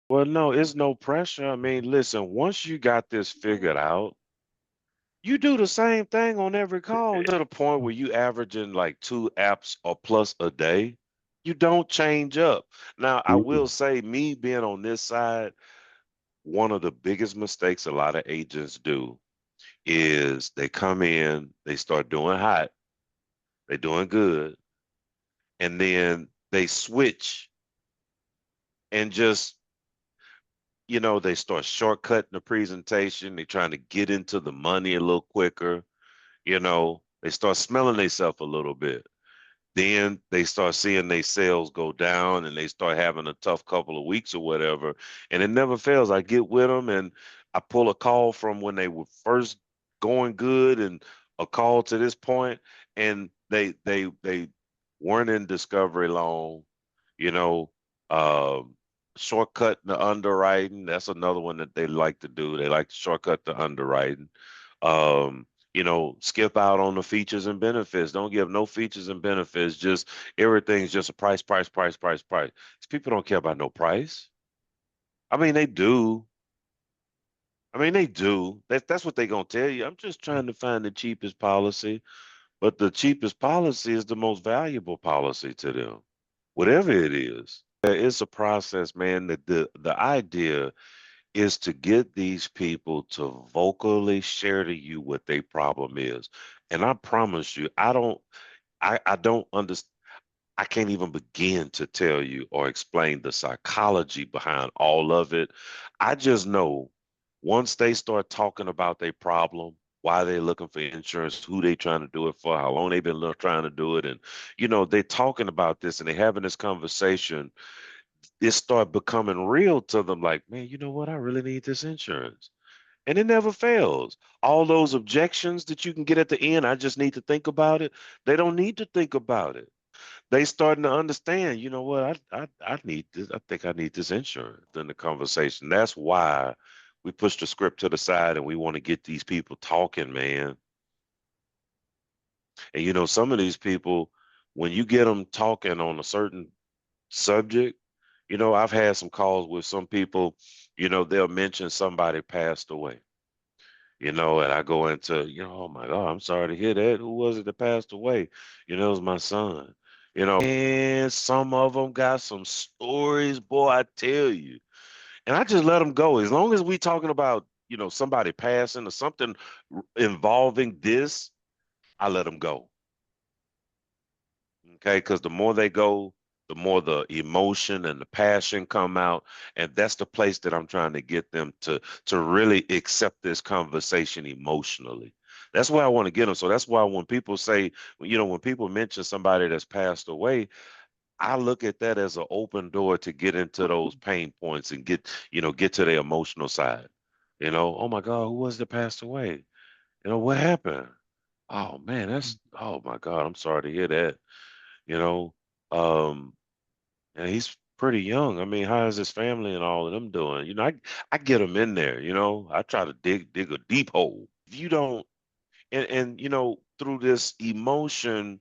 Well, no, it's no pressure. I mean, listen, once you got this figured out, you do the same thing on every call. You to the point where you averaging like 2 apps or plus a day. You don't change up. Now, I will Mm. say, me being on this side, one of the biggest mistakes a lot of agents do is they come in, they start doing hot, they're doing good, and then they switch and just, they start shortcutting the presentation. They're trying to get into the money a little quicker. They start smelling themselves a little bit. Then they start seeing their sales go down and they start having a tough couple of weeks or whatever. And it never fails. I get with them and I pull a call from when they were first going good and a call to this point, and they weren't in discovery long, you know, um, shortcut the underwriting. That's another one that they like to do. They like to shortcut the underwriting. Um, skip out on the features and benefits. Don't give no features and benefits. Just everything's just a price, price, price, price, price. These people don't care about no price. I mean, they do. I mean, they do. That's what they gonna tell you. I'm just trying to find the cheapest policy, but the cheapest policy is the most valuable policy to them, whatever it is. It's a process, man. The idea is to get these people to vocally share to you what their problem is. And I promise you, I don't understand. I can't even begin to tell you or explain the psychology behind all of it. I just know once they start talking about their problem, why they're looking for insurance, who they trying to do it for, how long they've been trying to do it, and they're talking about this and they're having this conversation, it start becoming real to them. Like, man, you know what? I really need this insurance. And it never fails. All those objections that you can get at the end, I just need to think about it. They don't need to think about it. They starting to understand, you know what? I need this. I think I need this insurance in the conversation. That's why we push the script to the side and we want to get these people talking, man. And some of these people, when you get them talking on a certain subject, I've had some calls with some people, they'll mention somebody passed away, and I go into, oh my God, I'm sorry to hear that. Who was it that passed away? It was my son. And some of them got some stories, boy, I tell you. And I just let them go. As long as we talking about, somebody passing or something involving this, I let them go. Okay, because the more they go, the more the emotion and the passion come out, and that's the place that I'm trying to get them to really accept this conversation emotionally. That's where I want to get them. So that's why when people say, when people mention somebody that's passed away, I look at that as an open door to get into those pain points and get to the emotional side. Oh my God, who was that passed away? What happened? Oh man, oh my God, I'm sorry to hear that you know. Um, and he's pretty young. I mean, how is his family and all of them doing? I get them in there, I try to dig a deep hole. If you don't, and through this emotion,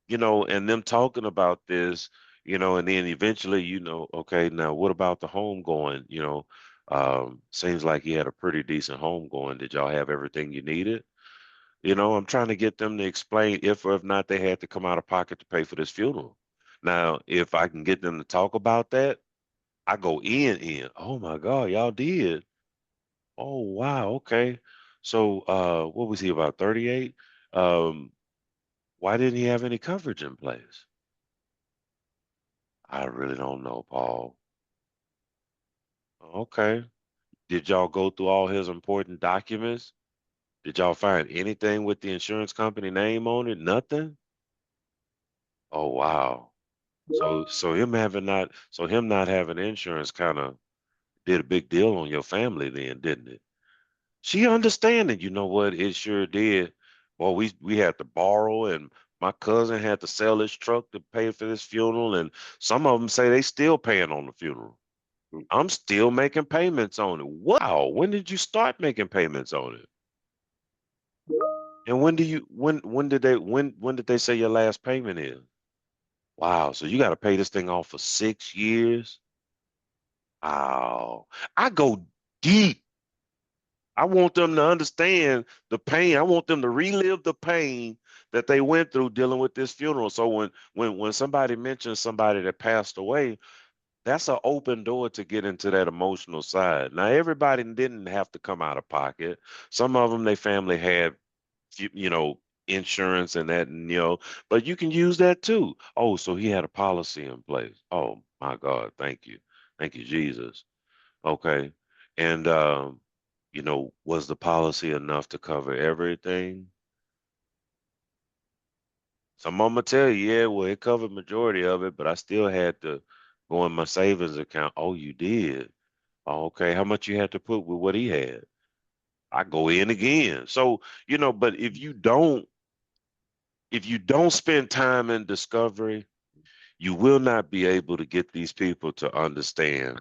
and them talking about this, and then eventually, okay, now what about the home going? Seems like he had a pretty decent home going. Did y'all have everything you needed? I'm trying to get them to explain if or if not they had to come out of pocket to pay for this funeral. Now, if I can get them to talk about that, I go in. Oh my God, y'all did. Oh wow, okay. So what was he about 38? Um, why didn't he have any coverage in place? I really don't know, Paul. Okay. Did y'all go through all his important documents? Did y'all find anything with the insurance company name on it? Nothing? Oh wow. So him not having insurance kind of did a big deal on your family then, didn't it? She understanding, you know what? It sure did. Well, we had to borrow, and my cousin had to sell his truck to pay for this funeral, and some of them say they still paying on the funeral. I'm still making payments on it. Wow, when did you start making payments on it? And when did they say your last payment is? Wow, so you got to pay this thing off for 6 years? Oh, I go deep. I want them to understand the pain. I want them to relive the pain that they went through dealing with this funeral. So when somebody mentions somebody that passed away, that's an open door to get into that emotional side. Now, everybody didn't have to come out of pocket. Some of them, their family had, you know, insurance and that, and, but you can use that too. Oh, so he had a policy in place. Oh my God, thank you. Thank you, Jesus. Okay. And, was the policy enough to cover everything? Some of them will tell you, yeah, well, it covered majority of it, but I still had to go in my savings account. Oh, you did? Oh, okay. How much you had to put with what he had? I go in again. So, but if you don't spend time in discovery, you will not be able to get these people to understand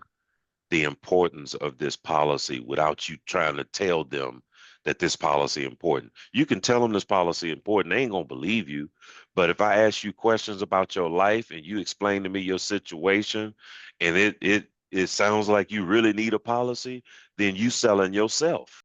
the importance of this policy without you trying to tell them that this policy important. You can tell them this policy important. They ain't gonna believe you. But if I ask you questions about your life and you explain to me your situation and it sounds like you really need a policy, then you selling yourself.